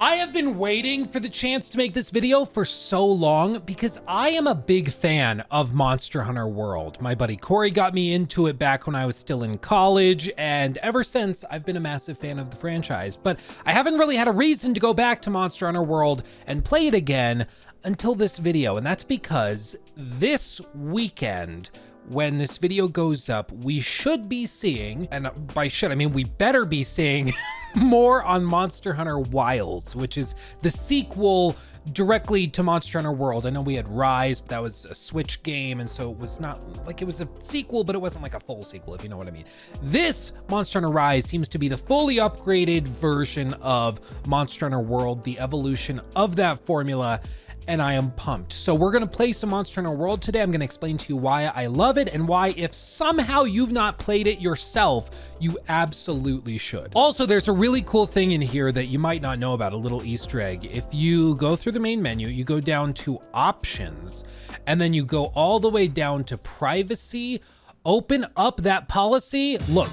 I have been waiting for the chance to make this video for so long because I am a big fan of Monster Hunter World. My buddy Corey got me into it back when I was still in college, and ever since I've been a massive fan of the franchise, but I haven't really had a reason to go back to Monster Hunter World and play it again until this video, and that's because this weekend, when this video goes up, we should be seeing, and by should I mean we better be seeing, more on Monster Hunter Wilds, which is the sequel directly to Monster Hunter World. I know we had Rise, but that was a Switch game, and so it was not like it was a sequel, but it wasn't like a full sequel, if you know what I mean. This Monster Hunter Rise seems to be the fully upgraded version of Monster Hunter World, the evolution of that formula, and I am pumped. So we're gonna play some Monster Hunter World today. I'm gonna explain to you why I love it and why, if somehow you've not played it yourself, you absolutely should. Also, there's a really cool thing in here that you might not know about, a little Easter egg. If you go through the main menu, you go down to options, and then you go all the way down to privacy, open up that policy, look.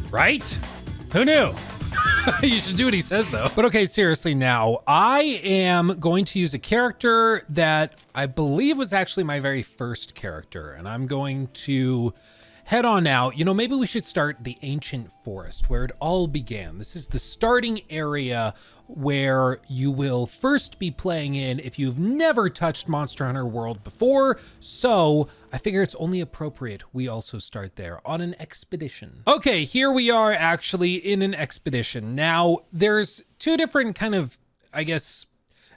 Right? Who knew? You should do what he says though. But okay, seriously now, I am going to use a character that I believe was actually my very first character, and I'm going to head on out. You know, maybe we should start the ancient forest where it all began. This is the starting area where you will first be playing in if you've never touched Monster Hunter World before. So I figure it's only appropriate we also start there on an expedition. Okay, here we are actually in an expedition. Now there's two different kind of, I guess,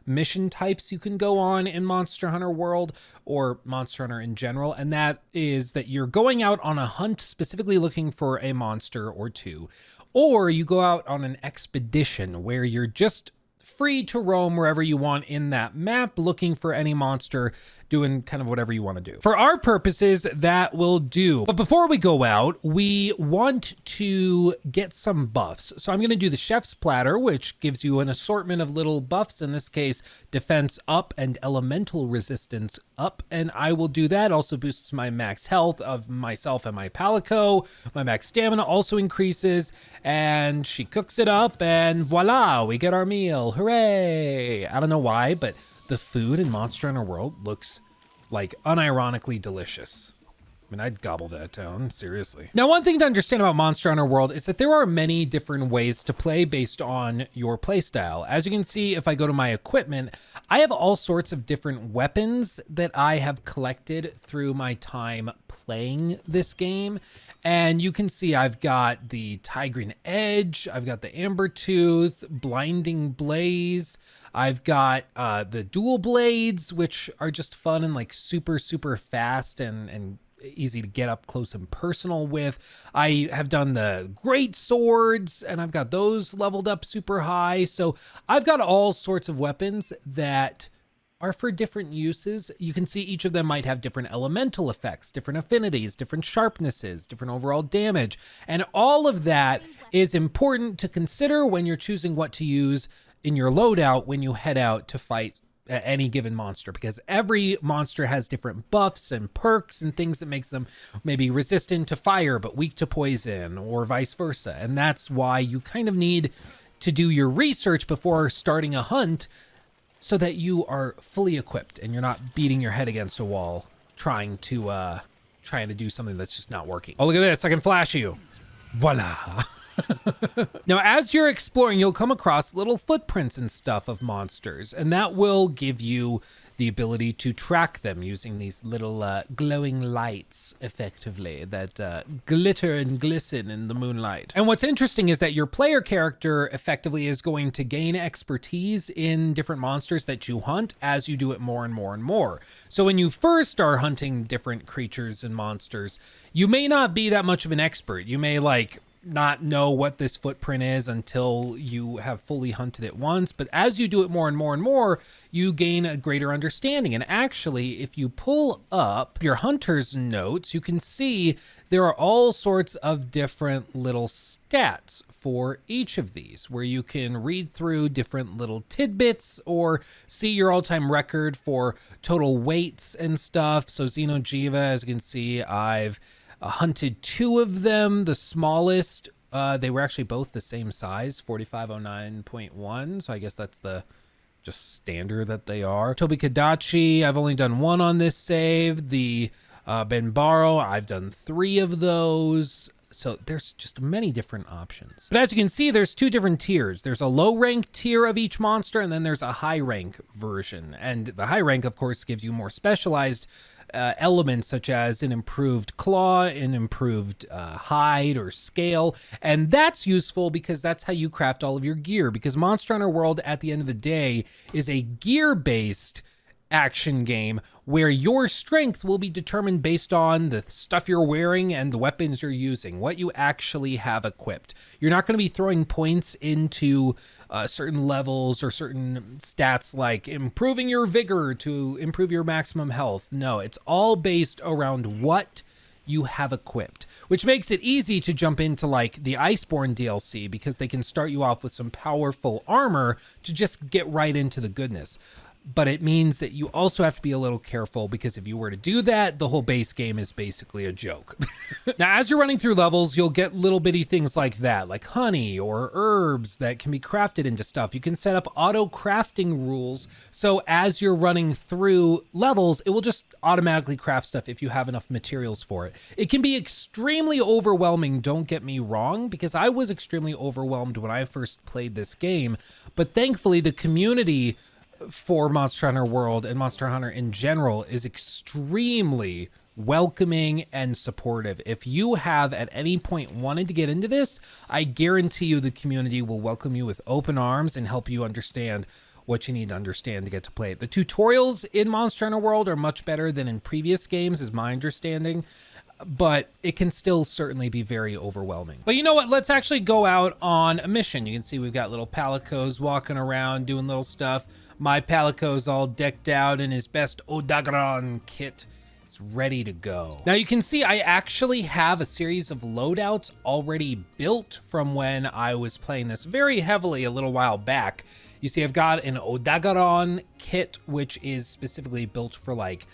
mission types you can go on in Monster Hunter World, or Monster Hunter in general, and that is that you're going out on a hunt specifically looking for a monster or two, or you go out on an expedition where you're just free to roam wherever you want in that map, looking for any monster, doing kind of whatever you want to do. For our purposes, that will do. But before we go out, we want to get some buffs. So I'm going to do the Chef's Platter, which gives you an assortment of little buffs, in this case, defense up and elemental resistance up. And I will do that. Also boosts my max health of myself and my Palico. My max stamina also increases, and she cooks it up, and voila, we get our meal. Hooray! I don't know why, but the food in Monster Hunter World looks like unironically delicious. I mean, I'd gobble that down, seriously. Now, one thing to understand about Monster Hunter World is that there are many different ways to play based on your playstyle. As you can see, if I go to my equipment, I have all sorts of different weapons that I have collected through my time playing this game. And you can see I've got the Tigrine Edge, I've got the Amber Tooth, Blinding Blaze, I've got the Dual Blades, which are just fun and like super, super fast and easy to get up close and personal with. I have done the great swords, and I've got those leveled up super high. So I've got all sorts of weapons that are for different uses. You can see each of them might have different elemental effects, different affinities, different sharpnesses, different overall damage. And all of that is important to consider when you're choosing what to use in your loadout when you head out to fight any given monster, because every monster has different buffs and perks and things that makes them maybe resistant to fire but weak to poison, or vice versa. And that's why you kind of need to do your research before starting a hunt so that you are fully equipped and you're not beating your head against a wall trying to do something that's just not working. Oh, look at this, I can flash you. Voila. Now, as you're exploring, you'll come across little footprints and stuff of monsters, and that will give you the ability to track them using these little glowing lights, effectively, that glitter and glisten in the moonlight. And what's interesting is that your player character effectively is going to gain expertise in different monsters that you hunt as you do it more and more and more. So when you first are hunting different creatures and monsters, you may not be that much of an expert. You may not know what this footprint is until you have fully hunted it once, but as you do it more and more and more, you gain a greater understanding. And actually, if you pull up your hunter's notes, you can see there are all sorts of different little stats for each of these, where you can read through different little tidbits or see your all-time record for total weights and stuff. So Xenojiva, as you can see, I've hunted 2 of them. The smallest, they were actually both the same size, 4509.1. So I guess that's the just standard that they are. Tobikadachi, I've only done 1 on this save. The Benbaro, I've done 3 of those. So there's just many different options. But as you can see, there's 2 different tiers. There's a low rank tier of each monster, and then there's a high rank version. And the high rank, of course, gives you more specialized elements such as an improved claw, an improved hide or scale. And that's useful because that's how you craft all of your gear, because Monster Hunter World at the end of the day is a gear-based action game where your strength will be determined based on the stuff you're wearing and the weapons you're using, what you actually have equipped. You're not going to be throwing points into certain levels or certain stats like improving your vigor to improve your maximum health. No, it's all based around what you have equipped, which makes it easy to jump into like the Iceborn DLC because they can start you off with some powerful armor to just get right into the goodness. But it means that you also have to be a little careful, because if you were to do that, the whole base game is basically a joke. Now, as you're running through levels, you'll get little bitty things like that, like honey or herbs that can be crafted into stuff. You can set up auto crafting rules. So as you're running through levels, it will just automatically craft stuff if you have enough materials for it. It can be extremely overwhelming, don't get me wrong, because I was extremely overwhelmed when I first played this game. But thankfully, the community for Monster Hunter World and Monster Hunter in general is extremely welcoming and supportive. If you have at any point wanted to get into this, I guarantee you the community will welcome you with open arms and help you understand what you need to understand to get to play it. The tutorials in Monster Hunter World are much better than in previous games, is my understanding, but it can still certainly be very overwhelming. But you know what? Let's actually go out on a mission. You can see we've got little Palicos walking around doing little stuff. My Palico's all decked out in his best Odagaron kit. It's ready to go. Now you can see I actually have a series of loadouts already built from when I was playing this very heavily a little while back. You see I've got an Odagaron kit, which is specifically built for like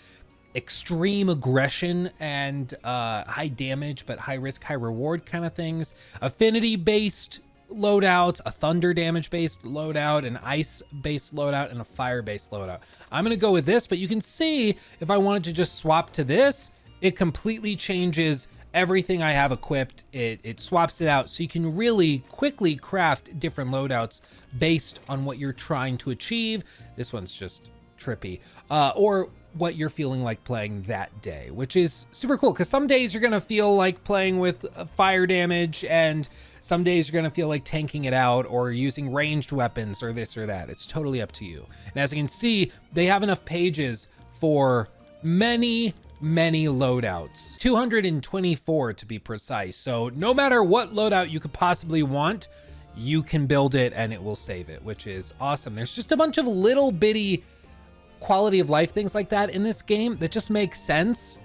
extreme aggression and high damage but high risk, high reward kind of things. Affinity based loadouts, a thunder damage based loadout, an ice based loadout, and a fire based loadout. I'm gonna go with this, but you can see if I wanted to just swap to this, it completely changes everything I have equipped. It swaps it out, so you can really quickly craft different loadouts based on what you're trying to achieve. This one's just trippy, or what you're feeling like playing that day, which is super cool, because some days you're gonna feel like playing with fire damage, and some days you're gonna feel like tanking it out or using ranged weapons or this or that. It's totally up to you. And as you can see, they have enough pages for many loadouts, 224 to be precise. So no matter what loadout you could possibly want, you can build it and it will save it, which is awesome. There's just a bunch of little bitty quality of life things like that in this game that just makes sense.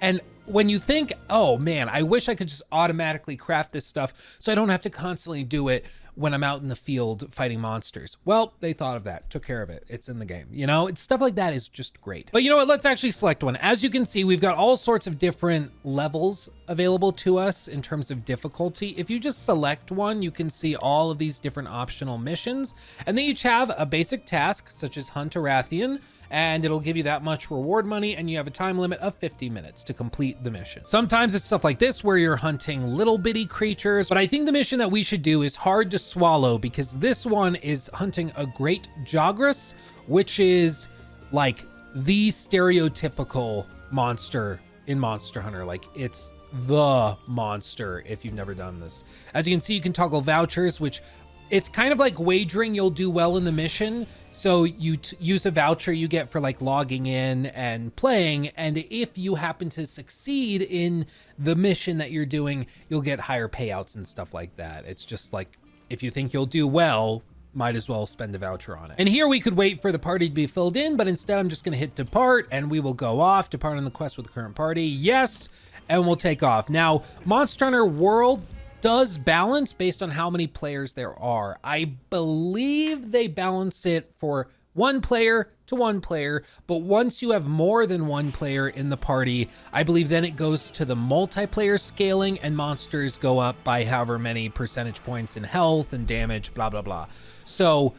And when you think, oh man, I wish I could just automatically craft this stuff so I don't have to constantly do it when I'm out in the field fighting monsters. Well, they thought of that, took care of it. It's in the game, you know? It's stuff like that is just great. But you know what? Let's actually select one. As you can see, we've got all sorts of different levels available to us in terms of difficulty. If you just select one, you can see all of these different optional missions, and they each have a basic task such as Hunt a Rathian, and it'll give you that much reward money, and you have a time limit of 50 minutes to complete the mission. Sometimes it's stuff like this where you're hunting little bitty creatures, but I think the mission that we should do is hard to swallow, because this one is hunting a great Jagras, which is like the stereotypical monster in Monster Hunter. Like, it's the monster if you've never done this. As you can see, you can toggle vouchers, which it's kind of like wagering you'll do well in the mission. So you use a voucher you get for like logging in and playing, and if you happen to succeed in the mission that you're doing, you'll get higher payouts and stuff like that. It's just like, if you think you'll do well, might as well spend a voucher on it. And here we could wait for the party to be filled in, but instead I'm just gonna hit depart and we will go off. Depart on the quest with the current party, yes, and we'll take off. Now, Monster Hunter World does balance based on how many players there are. I believe they balance it for one player to one player, but once you have more than one player in the party, I believe then it goes to the multiplayer scaling, and monsters go up by however many percentage points in health and damage, blah, blah, blah. So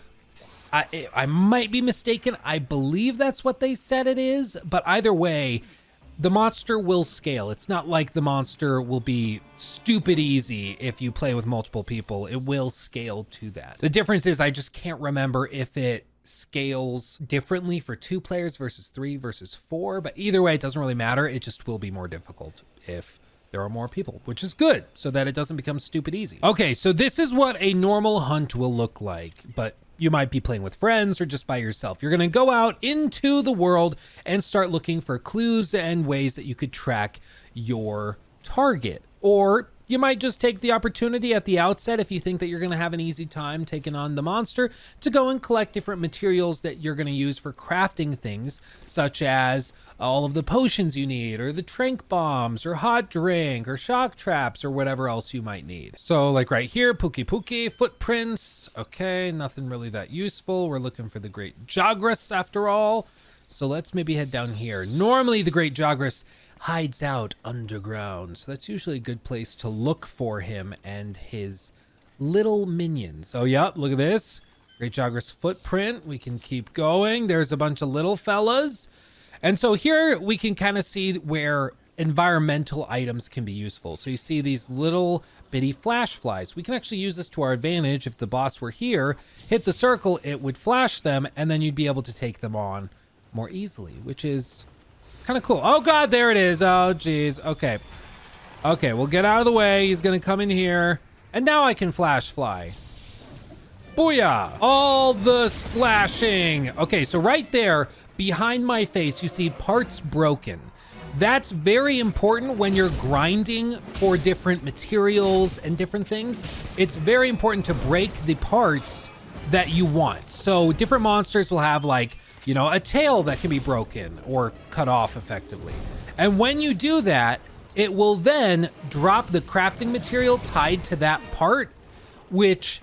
I might be mistaken. I believe that's what they said it is, but either way, the monster will scale. It's not like the monster will be stupid easy if you play with multiple people. It will scale to that. The difference is I just can't remember if it scales differently for 2 players versus 3 versus 4, but either way, it doesn't really matter. It just will be more difficult if there are more people, which is good so that it doesn't become stupid easy. Okay, so this is what a normal hunt will look like, but you might be playing with friends or just by yourself. You're gonna go out into the world and start looking for clues and ways that you could track your target. Or you might just take the opportunity at the outset, if you think that you're gonna have an easy time taking on the monster, to go and collect different materials that you're gonna use for crafting things, such as all of the potions you need, or the trank bombs, or hot drink, or shock traps, or whatever else you might need. So like right here, Pookie Pookie, footprints. Okay, nothing really that useful. We're looking for the Great Jagras after all. So let's maybe head down here. Normally the Great Jagras hides out underground, so that's usually a good place to look for him and his little minions. Oh yep, look at this. Great Jagras footprint. We can keep going. There's a bunch of little fellas. And so here we can kind of see where environmental items can be useful. So you see these little bitty flash flies. We can actually use this to our advantage. If the boss were here, hit the circle, it would flash them, and then you'd be able to take them on more easily, which is kind of cool. Oh God, there it is. Oh geez. Okay. Okay, we'll get out of the way. He's gonna come in here. And now I can flash fly. Booyah! All the slashing. Okay, so right there behind my face, you see parts broken. That's very important when you're grinding for different materials and different things. It's very important to break the parts that you want. So different monsters will have, like, you know, a tail that can be broken or cut off effectively. And when you do that, it will then drop the crafting material tied to that part, which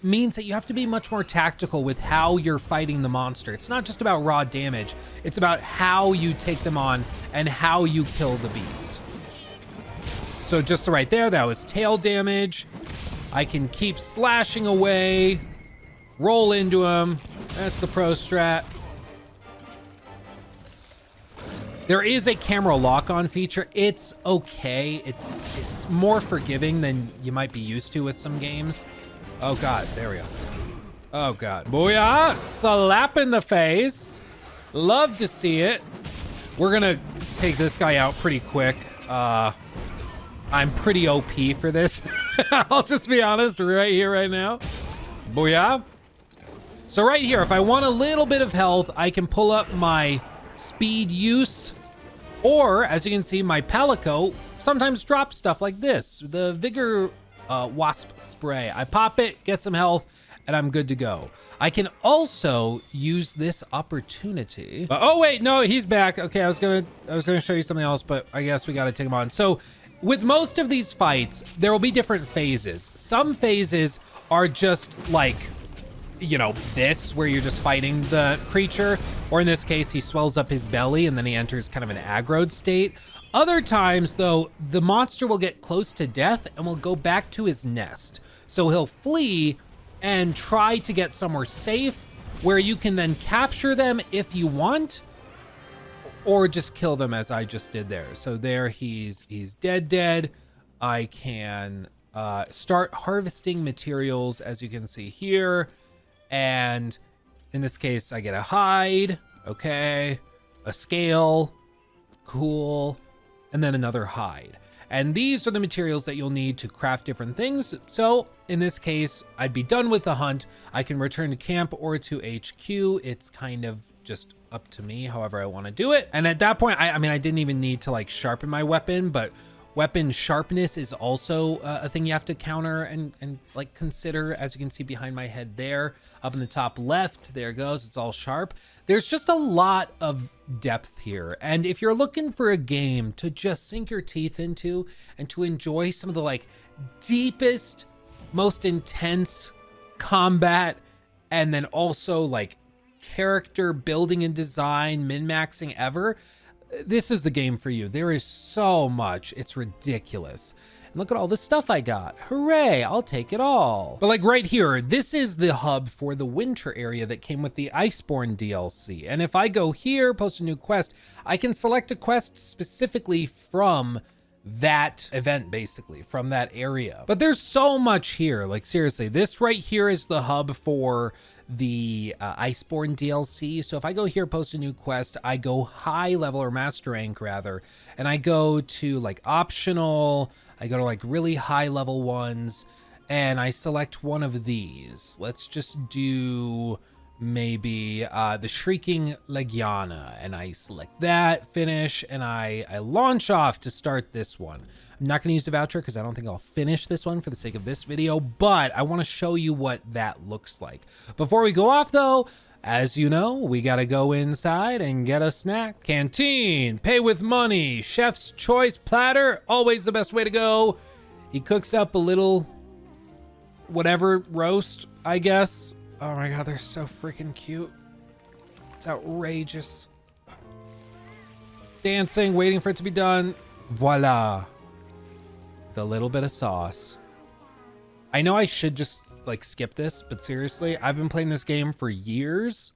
means that you have to be much more tactical with how you're fighting the monster. It's not just about raw damage, it's about how you take them on and how you kill the beast. So just right there, that was tail damage. I can keep slashing away, roll into him. That's the pro strat. There is a camera lock-on feature. It's okay. It's more forgiving than you might be used to with some games. Oh God, there we go. Oh God. Booyah! Slap in the face. Love to see it. We're gonna take this guy out pretty quick. I'm pretty OP for this. I'll just be honest right here, right now. Booyah. So right here, if I want a little bit of health, I can pull up my speed use, or as you can see, my Palico sometimes drops stuff like this, the Vigor Wasp Spray. I pop it, get some health, and I'm good to go. I can also use this opportunity. Oh wait, no, he's back. Okay, I was gonna show you something else, but I guess we gotta take him on. So with most of these fights, there will be different phases. Some phases are just like, you know, this, where you're just fighting the creature, or in this case, he swells up his belly and then he enters kind of an aggroed state. Other times though, the monster will get close to death and will go back to his nest. So he'll flee and try to get somewhere safe where you can then capture them if you want, or just kill them as I just did there. So there, he's dead. I can start harvesting materials, as you can see here. And in this case, I get a hide, okay, a scale, cool, and then another hide. And these are the materials that you'll need to craft different things. So in this case, I'd be done with the hunt. I can return to camp or to HQ. It's kind of just up to me, however I want to do it. And at that point, I mean, I didn't even need to like sharpen my weapon, but weapon sharpness is also a thing you have to counter and like consider. As you can see behind my head there, up in the top left, there it goes, it's all sharp. There's just a lot of depth here. And if you're looking for a game to just sink your teeth into and to enjoy some of the like deepest, most intense combat, and then also like character building and design, min-maxing ever, this is the game for you. There is so much. It's ridiculous. And look at all the stuff I got. Hooray, I'll take it all. But like right here, this is the hub for the winter area that came with the Iceborn DLC. And if I go here, post a new quest, I can select a quest specifically from that event, basically from that area. But there's so much here. Like seriously, this right here is the hub for the Iceborn DLC. So if I go here, post a new quest, I go high level, or master rank rather, and I go to like optional, I go to like really high level ones, and I select one of these. Let's just do maybe the Shrieking Legiana, and I select that, finish, and I launch off to start this one. I'm not going to use the voucher because I don't think I'll finish this one for the sake of this video, but I want to show you what that looks like. Before we go off though, as you know, we got to go inside and get a snack. Canteen, pay with money, chef's choice platter, always the best way to go. He cooks up a little whatever roast, I guess. Oh my God, they're so freaking cute. It's outrageous. Dancing, waiting for it to be done. Voila. The little bit of sauce. I know I should just like skip this, but seriously, I've been playing this game for years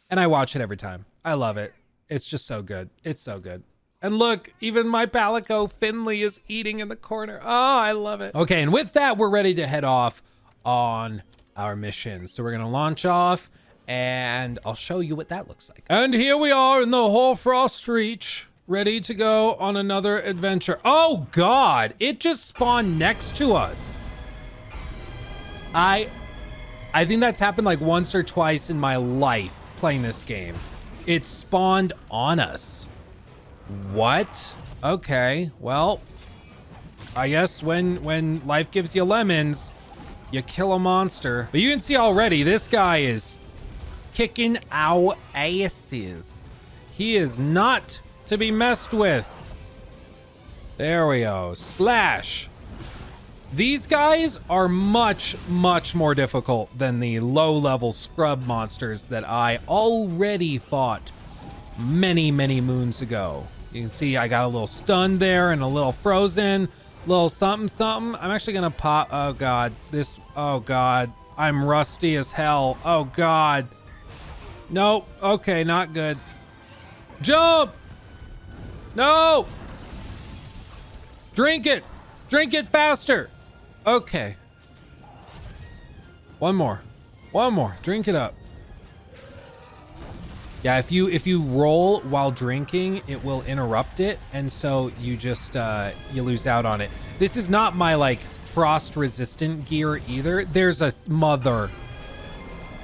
and I watch it every time. I love it. It's just so good. It's so good. And look, even my Palico Finley is eating in the corner. Oh, I love it. Okay, and with that, we're ready to head off on our mission. So we're gonna launch off and I'll show you what that looks like. And here we are in the Hoarfrost Reach, ready to go on another adventure. Oh God, it just spawned next to us. I think that's happened like once or twice in my life playing this game. It spawned on us. What? Okay, well, I guess when life gives you lemons, you kill a monster. But you can see already, this guy is kicking our asses. He is not to be messed with. There we go. Slash. These guys are much, much more difficult than the low-level scrub monsters that I already fought many, many moons ago. You can see I got a little stunned there and a little frozen. Little something something. I'm actually gonna pop. Oh God, this. Oh God, I'm rusty as hell. Oh God. Nope. Okay, not good. Jump. No. Drink it. Drink it faster. Okay. One more. One more. Drink it up. Yeah, if you roll while drinking, it will interrupt it, and so you just you lose out on it. This is not my like frost resistant gear either. There's a mother.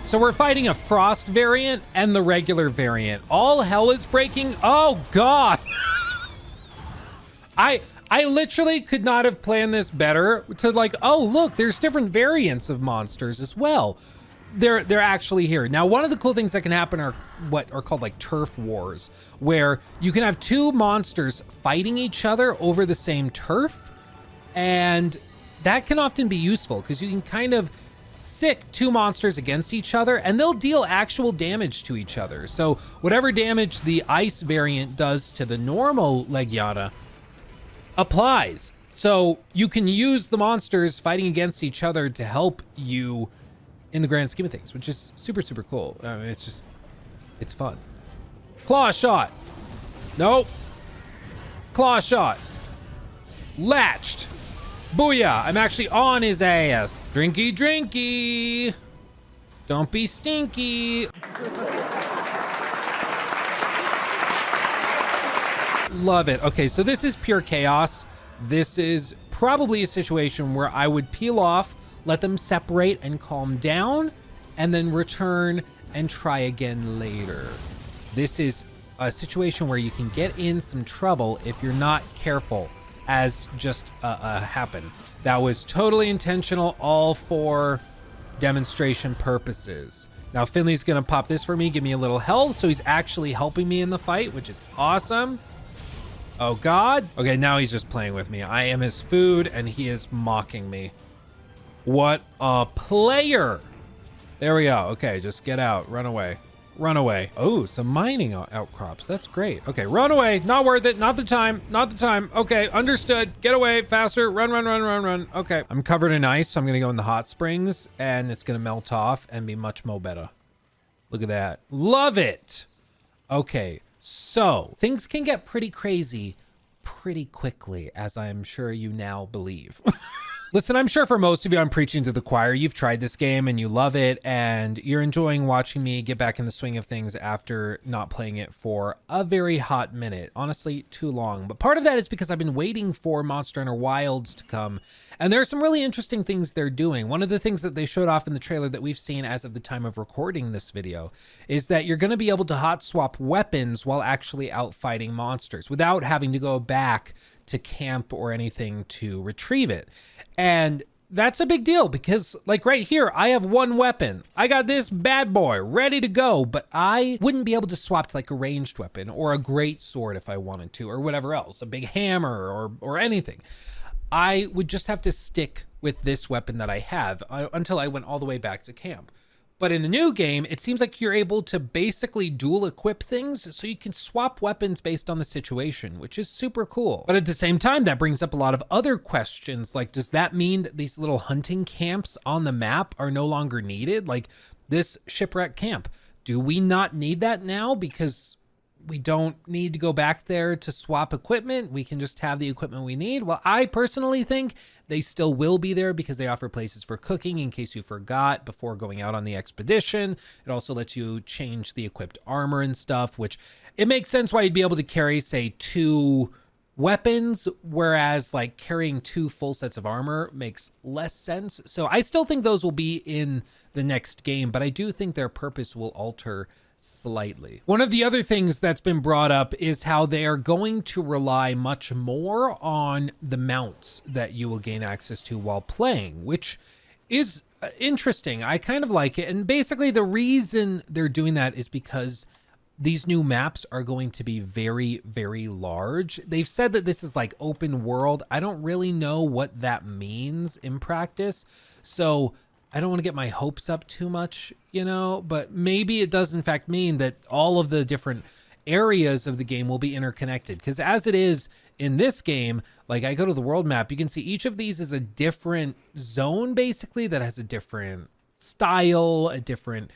So we're fighting a frost variant and the regular variant. All hell is breaking. Oh God. I literally could not have planned this better to like, oh look, there's different variants of monsters as well. They're actually here. Now, one of the cool things that can happen are what are called like turf wars, where you can have two monsters fighting each other over the same turf. And that can often be useful because you can kind of sick two monsters against each other and they'll deal actual damage to each other. So whatever damage the ice variant does to the normal Legiana applies. So you can use the monsters fighting against each other to help you in the grand scheme of things, which is super, super cool. I mean, it's fun. Claw shot. Nope. Claw shot. Latched. Booyah. I'm actually on his ass. Drinky, drinky. Don't be stinky. Love it. Okay, so this is pure chaos. This is probably a situation where I would peel off, let them separate and calm down, and then return and try again later. This is a situation where you can get in some trouble if you're not careful, as just happened. That was totally intentional, all for demonstration purposes. Now Finley's gonna pop this for me, give me a little health, so he's actually helping me in the fight, which is awesome. Oh God. Okay, now he's just playing with me. I am his food and he is mocking me. What a player. There we go. Okay, just get out, run away. Run away. Oh, some mining outcrops. That's great. Okay, run away. Not worth it. Not the time. Not the time. Okay, understood. Get away faster. Run, run, run, run, run. Okay, I'm covered in ice, so I'm gonna go in the hot springs and it's gonna melt off and be much more better. Look at that. Love it. Okay, so things can get pretty crazy pretty quickly, as I'm sure you now believe. Listen, I'm sure for most of you, I'm preaching to the choir. You've tried this game and you love it, and you're enjoying watching me get back in the swing of things after not playing it for a very hot minute. Honestly, too long. But part of that is because I've been waiting for Monster Hunter Wilds to come, and there are some really interesting things they're doing. One of the things that they showed off in the trailer that we've seen as of the time of recording this video is that you're going to be able to hot swap weapons while actually out fighting monsters without having to go back to camp or anything to retrieve it. And that's a big deal because, like, right here, I have one weapon. I got this bad boy ready to go, but I wouldn't be able to swap to like a ranged weapon or a great sword if I wanted to, or whatever else, a big hammer or anything. I would just have to stick with this weapon that I have until I went all the way back to camp. But in the new game, it seems like you're able to basically dual equip things, so you can swap weapons based on the situation, which is super cool. But at the same time, that brings up a lot of other questions. Like, does that mean that these little hunting camps on the map are no longer needed? Like this shipwreck camp, do we not need that now because we don't need to go back there to swap equipment? We can just have the equipment we need. Well, I personally think they still will be there because they offer places for cooking in case you forgot before going out on the expedition. It also lets you change the equipped armor and stuff, which it makes sense why you'd be able to carry, say, 2 weapons, whereas like carrying 2 full sets of armor makes less sense. So I still think those will be in the next game, but I do think their purpose will alter slightly. One of the other things that's been brought up is how they are going to rely much more on the mounts that you will gain access to while playing, which is interesting. I kind of like it. And basically the reason they're doing that is because these new maps are going to be very, very large. They've said that this is like open world. I don't really know what that means in practice. So I don't want to get my hopes up too much, you know, but maybe it does in fact mean that all of the different areas of the game will be interconnected. Because as it is in this game, like I go to the world map, you can see each of these is a different zone basically that has a different style, a different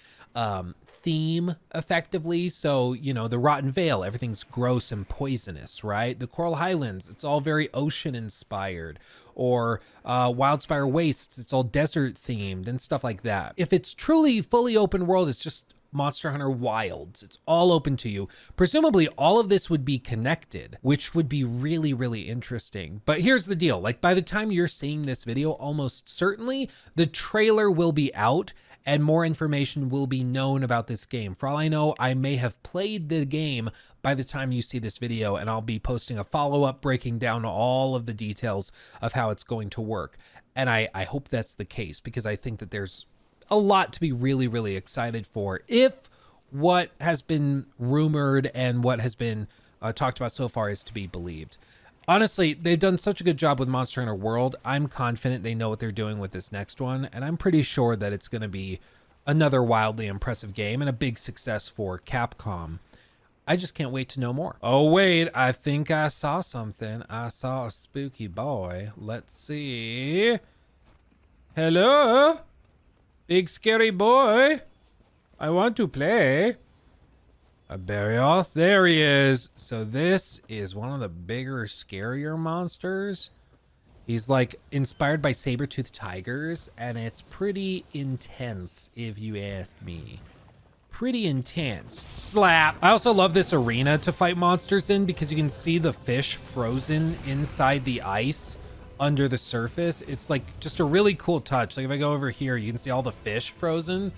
theme effectively. So, you know, the Rotten Vale, everything's gross and poisonous, right? The Coral Highlands, it's all very ocean inspired. Or Wildspire Wastes, it's all desert themed and stuff like that. If it's truly fully open world, it's just Monster Hunter Wilds. It's all open to you. Presumably all of this would be connected, which would be really, really interesting. But here's the deal. Like by the time you're seeing this video, almost certainly the trailer will be out and more information will be known about this game. For all I know, I may have played the game by the time you see this video, and I'll be posting a follow-up breaking down all of the details of how it's going to work. And I hope that's the case because I think that there's a lot to be really, really excited for if what has been rumored and what has been talked about so far is to be believed. Honestly, they've done such a good job with Monster Hunter World. I'm confident they know what they're doing with this next one, and I'm pretty sure that it's going to be another wildly impressive game and a big success for Capcom. I just can't wait to know more. Oh, wait, I think I saw something. I saw a spooky boy. Let's see. Hello? Big scary boy. I want to play. A Barioth, there he is. So this is one of the bigger, scarier monsters. He's like inspired by saber-toothed tigers, and it's pretty intense if you ask me. Pretty intense. Slap. I also love this arena to fight monsters in because you can see the fish frozen inside the ice under the surface. It's like just a really cool touch. Like if I go over here, you can see all the fish frozen.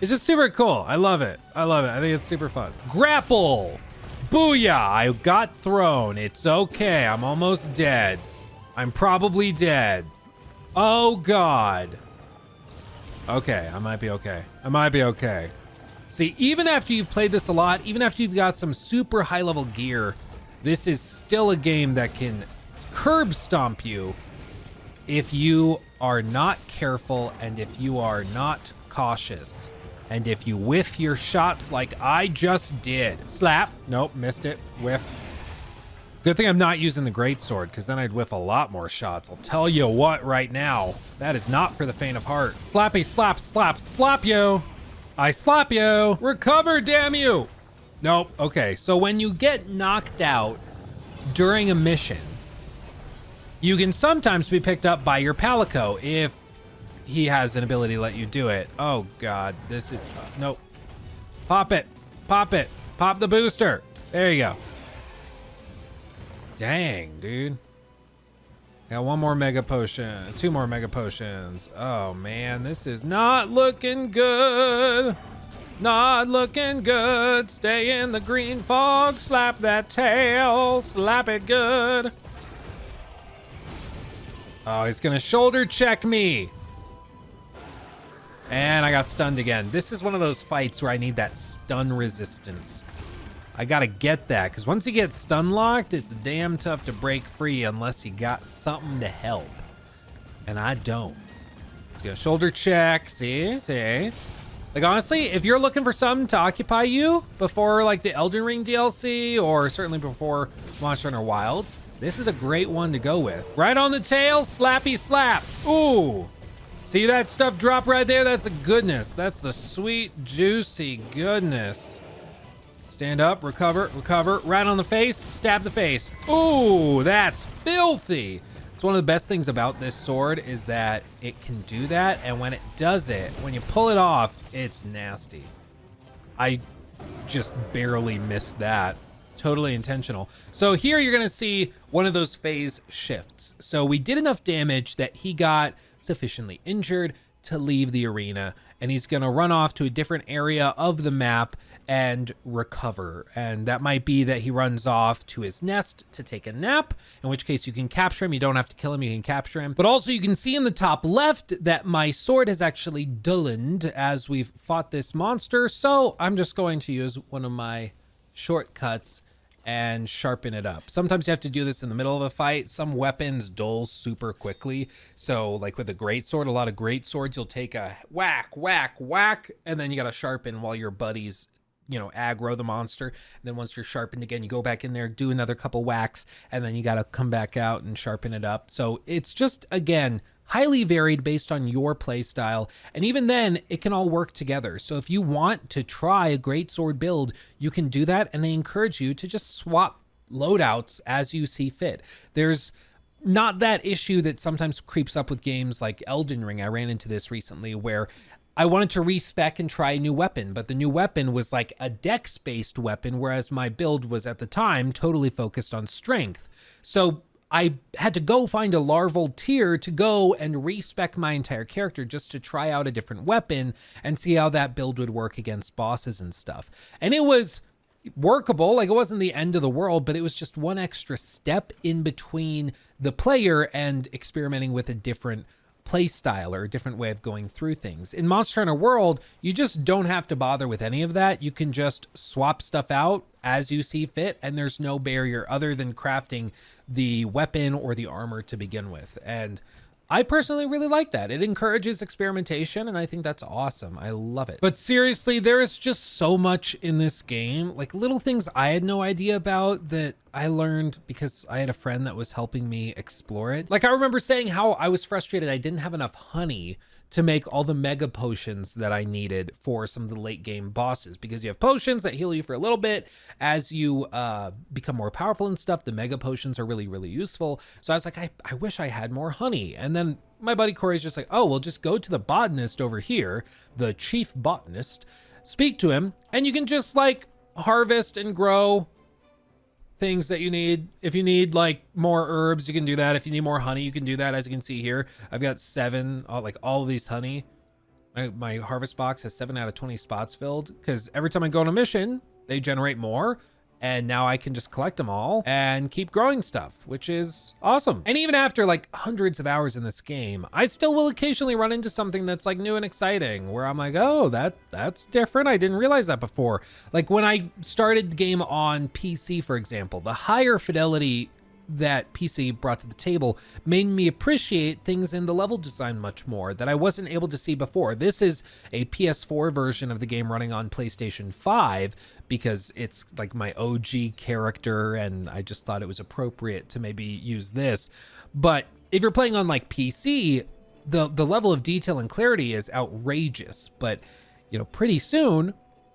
It's just super cool. I love it. I love it. I think it's super fun. Grapple. Booyah. I got thrown. It's okay. I'm almost dead. I'm probably dead. Oh, God. Okay. I might be okay. I might be okay. See, even after you've played this a lot, even after you've got some super high level gear, this is still a game that can curb stomp you if you are not careful and if you are not cautious. And if you whiff your shots like I just did, slap, nope, missed it, whiff. Good thing I'm not using the greatsword, because then I'd whiff a lot more shots. I'll tell you what right now, that is not for the faint of heart. Slappy, slap, slap, slap you. I slap you. Recover, damn you. Nope, okay. So when you get knocked out during a mission, you can sometimes be picked up by your palico if he has an ability to let you do it. Oh God, this is, nope. Pop it, pop it, pop the booster. There you go. Dang, dude. Got one more mega potion, two more mega potions. Oh man, this is not looking good. Not looking good. Stay in the green fog, slap that tail, slap it good. Oh, he's gonna shoulder check me. And I got stunned again. This is one of those fights where I need that stun resistance. I gotta get that, because once you get stun locked, it's damn tough to break free unless you got something to help. And I don't. Let's go shoulder check, see? Like honestly, if you're looking for something to occupy you before like the Elden Ring DLC, or certainly before Monster Hunter Wilds, this is a great one to go with. Right on the tail, slappy slap. Ooh. See that stuff drop right there? That's the goodness. That's the sweet, juicy goodness. Stand up, recover, recover. Right on the face, stab the face. Ooh, that's filthy. It's one of the best things about this sword is that it can do that. And when it does it, when you pull it off, it's nasty. I just barely missed that. Totally intentional. So here you're gonna see one of those phase shifts. So we did enough damage that he got sufficiently injured to leave the arena, and he's gonna run off to a different area of the map and recover. And that might be that he runs off to his nest to take a nap, in which case you can capture him. You don't have to kill him, you can capture him. But also you can see in the top left that my sword has actually dullened as we've fought this monster. So I'm just going to use one of my shortcuts and sharpen it up. Sometimes you have to do this in the middle of a fight. Some weapons dull super quickly. So like with a greatsword, a lot of great swords, you'll take a whack, whack, whack, and then you gotta sharpen while your buddies, you know, aggro the monster. And then once you're sharpened again, you go back in there, do another couple whacks, and then you gotta come back out and sharpen it up. So it's just, again, highly varied based on your play style. And even then, it can all work together. So if you want to try a greatsword build, you can do that. And they encourage you to just swap loadouts as you see fit. There's not that issue that sometimes creeps up with games like Elden Ring. I ran into this recently where I wanted to respec and try a new weapon, but the new weapon was like a dex-based weapon, whereas my build was at the time totally focused on strength. So I had to go find a larval tier to go and respec my entire character just to try out a different weapon and see how that build would work against bosses and stuff. And it was workable, like it wasn't the end of the world, but it was just one extra step in between the player and experimenting with a different play style or a different way of going through things. In Monster Hunter World, you just don't have to bother with any of that. You can just swap stuff out as you see fit, and there's no barrier other than crafting the weapon or the armor to begin with. And I personally really like that. It encourages experimentation, and I think that's awesome. I love it. But seriously, there is just so much in this game, like little things I had no idea about that I learned because I had a friend that was helping me explore it. Like I remember saying how I was frustrated I didn't have enough honey to make all the mega potions that I needed for some of the late game bosses, because you have potions that heal you for a little bit as you become more powerful and stuff. The mega potions are really, really useful. So I was like, I wish I had more honey. And then my buddy Corey's just like, oh, well, just go to the botanist over here, the chief botanist, speak to him, and you can just like harvest and grow things that you need. If you need like more herbs, you can do that. If you need more honey, you can do that. As you can see here, I've got 7, like all of these honey. My harvest box has 7 out of 20 spots filled, because every time I go on a mission, they generate more. And now I can just collect them all and keep growing stuff, which is awesome. And even after like hundreds of hours in this game, I still will occasionally run into something that's like new and exciting where I'm like, oh, that's different. I didn't realize that before. Like when I started the game on PC, for example, the higher fidelity that PC brought to the table made me appreciate things in the level design much more that I wasn't able to see before. This is a PS4 version of the game running on PlayStation 5 because it's like my OG character, and I just thought it was appropriate to maybe use this. But if you're playing on like PC, the level of detail and clarity is outrageous. But, you know, pretty soon,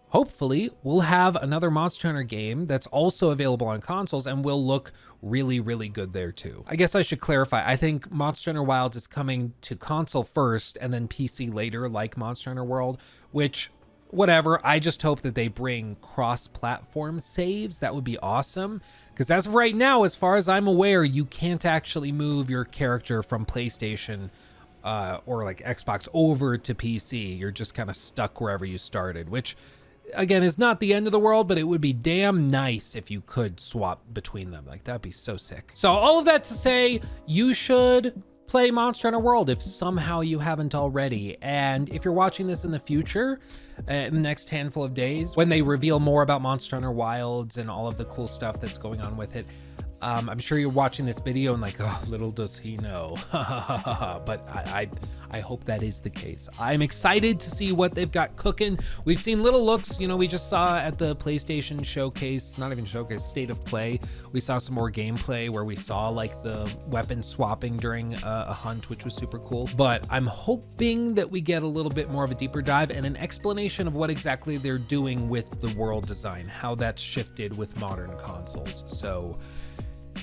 hopefully, we'll have another Monster Hunter game that's also available on consoles and will look really, really good there too. I guess I should clarify. I think Monster Hunter Wilds is coming to console first and then PC later, like Monster Hunter World, which, whatever. I just hope that they bring cross-platform saves. That would be awesome. Because as of right now, as far as I'm aware, you can't actually move your character from PlayStation or like Xbox over to PC. You're just kind of stuck wherever you started, which again is not the end of the world, but it would be damn nice if you could swap between them. Like, that'd be so sick. So all of that to say, you should play Monster Hunter World if somehow you haven't already. And if you're watching this in the future, in the next handful of days, when they reveal more about Monster Hunter Wilds and all of the cool stuff that's going on with it, I'm sure you're watching this video and like, oh, little does he know. But I hope that is the case. I'm excited to see what they've got cooking. We've seen little looks, you know, we just saw at the PlayStation showcase, not even showcase, State of Play. We saw some more gameplay where we saw like the weapon swapping during a hunt, which was super cool. But I'm hoping that we get a little bit more of a deeper dive and an explanation of what exactly they're doing with the world design, how that's shifted with modern consoles. So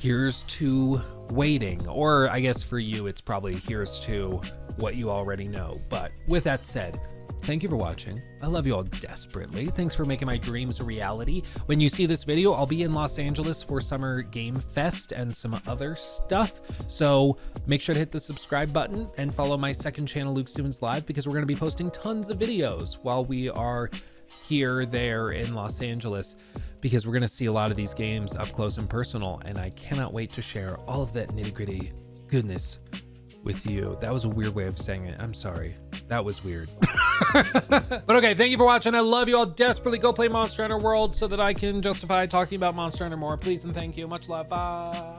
here's to waiting, or I guess for you, it's probably here's to what you already know. But with that said, thank you for watching. I love you all desperately. Thanks for making my dreams a reality. When you see this video, I'll be in Los Angeles for Summer Game Fest and some other stuff. So make sure to hit the subscribe button and follow my second channel, Luke Stevens Live, because we're going to be posting tons of videos while we are here, there in Los Angeles, because we're going to see a lot of these games up close and personal, and I cannot wait to share all of that nitty-gritty goodness with you. That was a weird way of saying it. I'm sorry. That was weird. But okay, thank you for watching. I love you all desperately. Go play Monster Hunter World so that I can justify talking about Monster Hunter more. Please and thank you. Much love. Bye.